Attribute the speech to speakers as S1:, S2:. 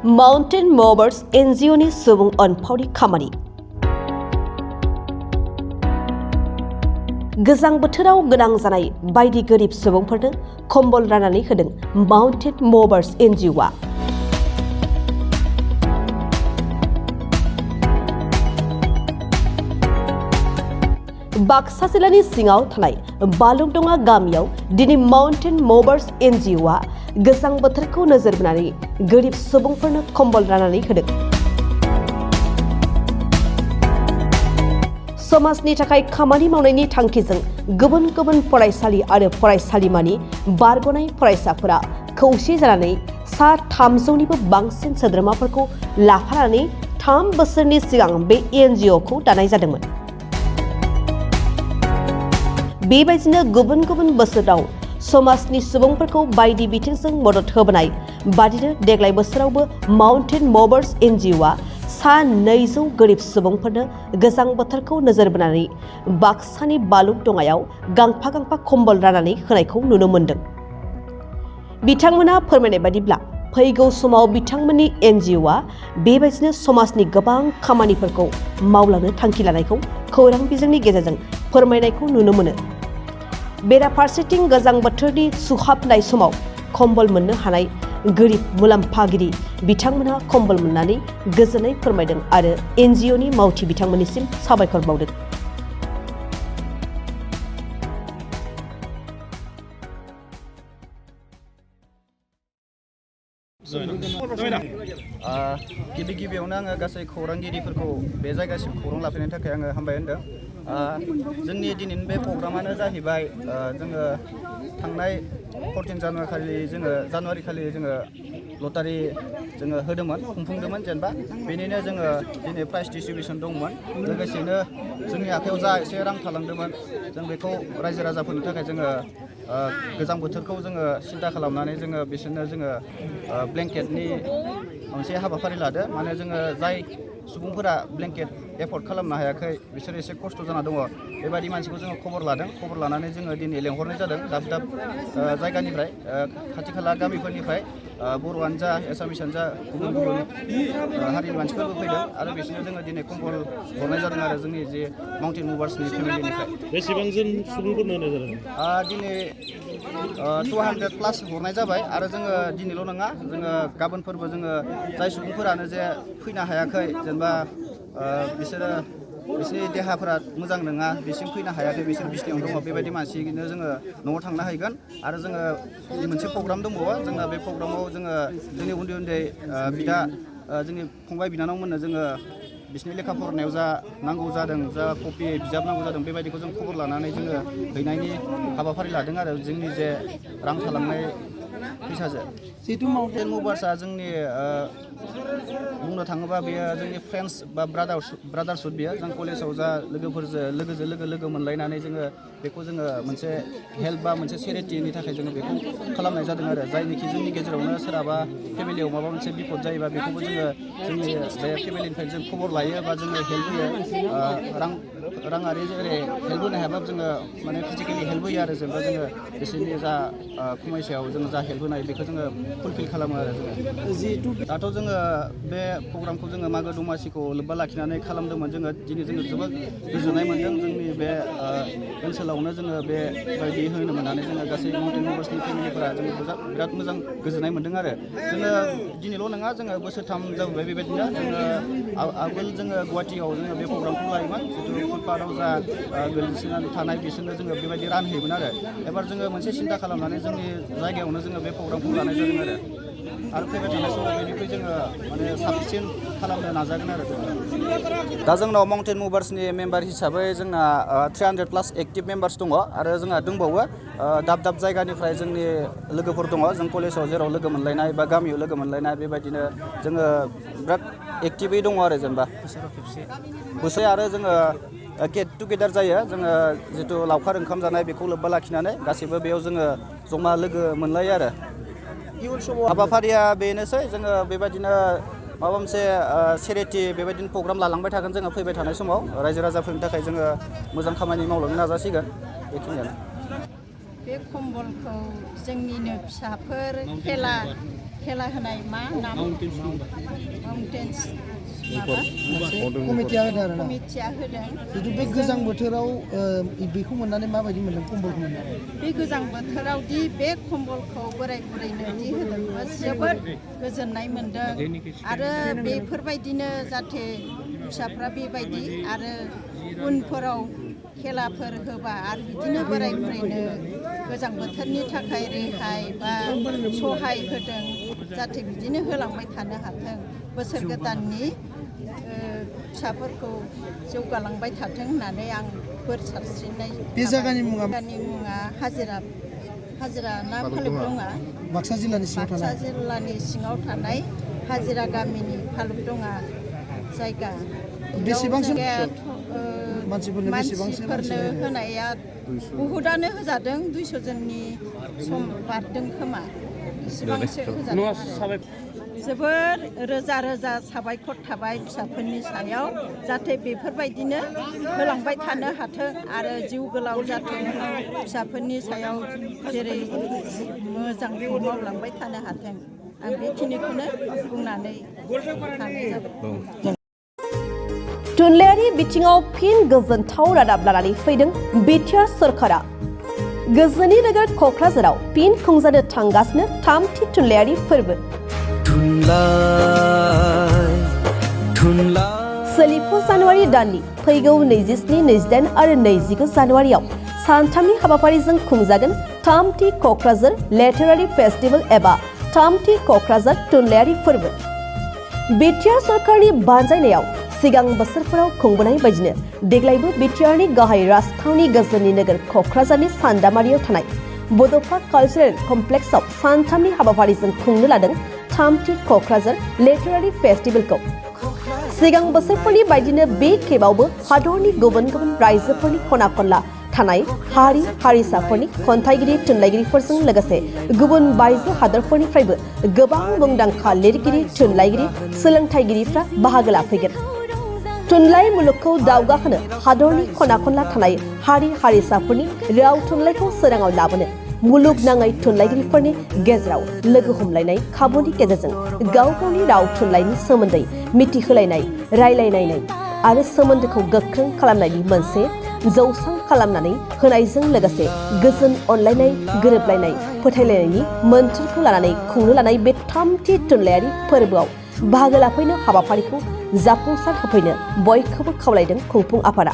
S1: Mountain Movers NGOनि सुबुं अनफावरि खामानि। गोजां बोथोराव गोनां जानाय बायदि गोरिब सुबुंफोरनो कम्बल राननानै होदों माउन्टेन मुभार्स NGOआ। बाक्सा जिल्लानि सिङाव थानाय बालुंदङा गामियाव दिनै माउन्टेन मुभार्स NGOआ गोजां बोथोरखौ नोजोर बोनानै गोरिब सुबुंफोरनो कम्बल राननानै होदों। समाजनि थाखाय खामानि मावनायनि थांखिजों गुबुन गुबुन फरायसालि आरो फरायसालिमानि बारग'नाय फरायसाफोरा खौसे जानानै सा 300निबो बांसिन सोद्रोमाफोरखौ लाफानानै 3 बोसोरनि सिगां बे NGOखौ दानाय जादोंमोन। बेबायदिनो गुबुन गुबुन बोसोराव समाजनि सुबुंफोरखौ बायदि बिथिंजों मदद होबोनाय बादिनो देग्लाय बोसोरावबो माउन्टेन मुभार्स NGOआ सा 200 गोरिब सुबुंफोरनो गोजां बोथोरखौ नोजोर बोनानै बाक्सानि बालुंदङायाव गांफा गांफा कम्बल राननानै होनायखौ नुनो मोन्दों। बिथांमोना फोरमायनाय बादिब्ला फैगौ समाव बिथांमोननि NGOआ बेबायदिनो समाजनि गोबां खामानिफोरखौ मावलांनो थांखि लानायखौ खौरां बिजोंनि गेजेरजों फोरमायनायखौ नुनो मोनो। बेराफारसेथिं गोजां बोथोरनि सुहाबनाय समाव कम्बल मोननो हानाय गोरिब मुलाम्फागिरि बिथांमोनहा कम्बल मोननानै गोजोननाय फोरमायदों आरो NGOनि मावथि बिथांमोननिसिम साबायखर बावदों।
S2: गिबियावनो आङो गासै खौरांगिरिफोरखौ बे जायगासिम खौरां लाफैनायनि थाखाय आङो हामबाय होनदों। जोंनि दिनैनि बे प्रग्रामानो जाहैबाय जोङो थांनाय 14 जानुवारि खालि जोङो लटारि जोङो होदोंमोन, खुंफुंदोंमोन जेनेबा बेनिनो जोङो दिनै प्राइज डिस्ट्रिबिउसन दंमोन। लोगोसेनो जोंनि आखायाव जा एसे रां थालांदोंमोन जों बेखौ रायजो राजाफोरनि थाखाय जोङो गोजां बोथोरखौ जोङो सिन्था खालामनानै जोङो बिसोरनो जोङो ब्लेंकेटनि मोनसे हाबाफारि लादो। माने जोङो जाय सुबुंफोरा ब्लेंकेट एफर्ड खालामनो हायाखै बिसोर एसे खस्थ' जाना दङ, बेबायदि मानसिखौ जोङो खबर लादों। खबर लानानै जोङो दिनै लेंहरनाय जादों दाब दाब जायगानिफ्राय, खाथि खाला गामिफोरनिफ्राय बर'आनो जा एसामिसानो जा गुबुन गुबुन हारिनि मानसिफोरबो फैदों आरो बिसोरनो जोङो दिनै कम्बल हरनाय जादों आरो जोंनि जे माउन्टेन मुभार्सनि फेमिलिनिफ्राय।
S3: बेसेबां जन सुबुंफोरनो होनाय जादों?
S2: दिनै 200+ हरनाय जाबाय आरो जोङो दिनैल' नङा, जोङो गाबोनफोरबो जोङो जाय सुबुंफोरानो जे फैनो हायाखै जेनेबा बिसोरनि देहाफोरा मोजां नङा, बिसिम फैनो हायाखै, बिसोर बिसिनायाव दङ, बेबायदि मानसिनो जोङो न'आव थांनो हागोन। आरो जोङो मोनसे प्रग्राम दंबावो, जोंना बे प्रग्रामाव जोङो जोंनि उन्दै उन्दै बिदा जोंनि फंबाय बिनानावमोननो जोङो बिसिनि लेखा फरायनायाव जा नांगौ जादों, जा कपि बिजाब नांगौ जादों, बेबायदिखौ जों खबर लानानै जोङो हैनायनि हाबाफारि लादों आरो जोंनि जे रां थालांनाय फैसाजों। जिहेतु माउन्टेन मुभार्सआ जोंनि बुंनो थाङोबा बेयो जोंनि फ्रेन्ड्स बा ब्रादारसुड बेयो। जों कलेजाव जा लोगोजों लोगो मोनलायनानै जोङो बेखौ जोङो मोनसे हेल्प बा मोनसे चेरिटिनि थाखाय जोङो बेखौ खालामनाय जादों आरो जायनिखि जोंनि गेजेरावनो सोरहाबा फेमिलियाव माबा मोनसे बिपद जायोबा बेखौबो जोङो जोंनि बे फेमिलिनिफ्राय जों खबर लायो बा जोङो हेल्प होयो। राङारि जेरै हेल्प होनो हायाबाबो जोङो माने फिजिकेलि हेल्प होयो आरो जेनेबा जोङो बिसोरनि जा खमायसायाव जोङो जा हेल्प होनाय बेखौ जोङो फुलफिल खालामो आरो जोङो। जिहेतु दाथ' जोङो बे प्रग्रामखौ जोङो मागो दमासिखौ लोब्बा लाखिनानै खालामदोंमोन। जोङो दिनै जोङो जोबोद गोजोननाय मोन्दों, जोंनि बे ओनसोलावनो जोङो बेबायदि होनो मोननानै जोङो गासै माउन्टेन मुभार्सनि फेमिलिफोरा जोङो बिराद मोजां गोजोननाय मोन्दों आरो जोङो दिनैल' नङा, जोङो बोसोरथाम जाबोबाय बेबायदिनो। जोङो आगोल जोङो गुवाहाटियाव जोङो बे प्रग्रामखौ लायोमोन, जितु फुटपाथाव जा गोलैसोनानै थानाय बिसोरनो जोङो बेबायदि रानहैयोमोन आरो एबार जोङो मोनसे सिन्था खालामनानै जोंनि जायगायावनो जोङो बे प्रग्रामखौ लानाय जादों आरो फैबाय थानाय समाव बेनिख्रुइ जोङो माने साबसिन खालामनो नाजागोन आरो जोङो। दा जोंनाव माउन्टेन मुभार्सनि मेम्बार हिसाबै जोंना 300+ एक्टिभ मेम्बार्स दङ आरो जोंहा दंबावो दाब दाब जायगानिफ्राय जोंनि लोगोफोर दङ। जों कलेजाव जेराव लोगो मोनलायनाय बा गामियाव लोगो मोनलायनाय बेबायदिनो जोङो बिराद एक्टिभै दङ आरो जेनेबा बोसोराव आरो जोङो गेट टुगेदार जायो। जोङो जितु लावखार ओंखाम जानाय बेखौ लोब्बा लाखिनानै गासैबो बेयाव जोङो जमा लोगो मोनलायो आरो। इयुन समाव हाबाफारिया बेनोसै, जोङो बेबायदिनो माबा मोनसे चेरिटि बेबायदिनो प्रग्राम लालांबाय थागोन जोङो फैबाय थानाय समाव। रायजो राजाफोरनि थाखाय जोङो मोजां खामानि मावलांनो नाजासिगोन, बेखिनियानो।
S4: बे कम्बलखौ जोंनिनो फिसाफोर खेला होनाय मा नाम माउन्टेन्स माबा
S5: कमिटिया होदों आरो ना
S4: कमिटिया होदों
S5: जितु बे गोजां बोथोराव बेखौ मोननानै माबायदि मोनदों कम्बलखौ मोननानै
S4: बे गोजां बोथोराव दि बे कम्बलखौ बोराय बुरैनो दि होदोंमोन जोबोद गोजोननाय मोनदों आरो बेफोरबायदिनो जाहाथे फिसाफ्रा बेबायदि आरो उनफोराव खेलाफोर होबा आरो बिदिनो बोराय बुरैनो गोजां बोथोरनि थाखाय रेहाय बा सहाय होदों जाहाथे बिदिनो होलांबाय थानो हाथों बोसोर गोदाननि फिसाफोरखौ जौगालांबाय थाथों होननानै आं बोर सारस्रिनाय
S5: बे जायगानि मुङा
S4: हाजिरा ना फालुगदङा
S5: बाक्सा जिल्लानि
S4: सिङाव थानाय हाजिरा गामिनि फालुगदङा जायगा
S5: बेसेबांसो
S4: मानसिफोरनो होनाया बहुदानो होजादों 200 जननि सम बारदों खोमा इसेबांसो होजादों जोबोर रोजा रोजा साबायखर थाबाय फिसाफोरनि सायाव जाहाथे बेफोरबायदिनो होलांबाय थानो हाथों आरो जिउ गोलाव जाथों फिसाफोरनि सायाव जेरै मोजांखौ मावलांबाय थानो हाथों आं बेखिनिखौनो बुंनानै थानाय जाबाय
S1: थुनलाइयारि बिथिङाव फिन गोजोनथाव रादाब लानानै फैदों बिटिआर सरकारा गोजोननि नोगोर क'क्राझाराव फिन खुंजानो थांगासिनो 3थि थुनलाइयारि फोरबो सोलिफु जानुवारि दाननि फैगौ 27, 28 आरो 29 जानुवारियाव सानथामनि हाबाफारिजों खुंजागोन 3थि क'क्राझार लिटारेरि फेस्टिभेल एबा 3थि क'क्राझार थुनलाइयारि फोरबो बिटिआर सरकारनि बानजायनायाव सिगां बोसोरफोराव खुंबोनाय बायदिनो देग्लायबो बिटिआरनि गाहाय राजथावनि गोजोननि नोगोर क'क्राझारनि सान्दामारियाव थानाय बड'सा कालचारेल कमप्लेक्सआव सानथामनि हाबाफारिजों खुंनो लादों 3थि क'क्राझार लिटारेरि फेस्टिभेलखौ सिगां बोसोरफोरनि बायदिनो बे खेबावबो हादरनि गुबुन गुबुन रायजोफोरनि खना खनला थानाय हारि हारिसाफोरनि खन्थाइगिरि थुनलाइगिरिफोरजों लोगोसे गुबुन बायजो हादरफोरनिफ्रायबो गोबां मुंदांखा लिरगिरि थुनलाइगिरि सोलोंथाइगिरिफ्रा बाहागो लाफैगोन थुनलाइ मुलुगखौ दावगाहोनो हादरनि खना खनला थानाय हारि हारिसाफोरनि राव थुनलाइखौ सोराङाव लाबोनो मुलुगनाङै थुनलाइगिरिफोरनि गेजेराव लोगो हमलायनाय खाबुनि गेजेरजों गाव गावनि राव थुनलाइनि सोमोन्दै मिथिहोलायनाय रायलायनाय आरो सोमोन्दोखौ गोख्रों खालामनायनि मोनसे जौसां खालामनानै होनायजों लोगोसे गोजोन अनलायनाय गोरोबलायनाय फोथायलायनायनि मोन्थोरखौ लानानै खुंनो लानाय बे 3थि थुनलाइयारि फोरबोआव बाहागो लाफैनो हाबाफारिखौ जाफुंसार होफैनो बयखौबो खावलायदों खुंफुं आफादा।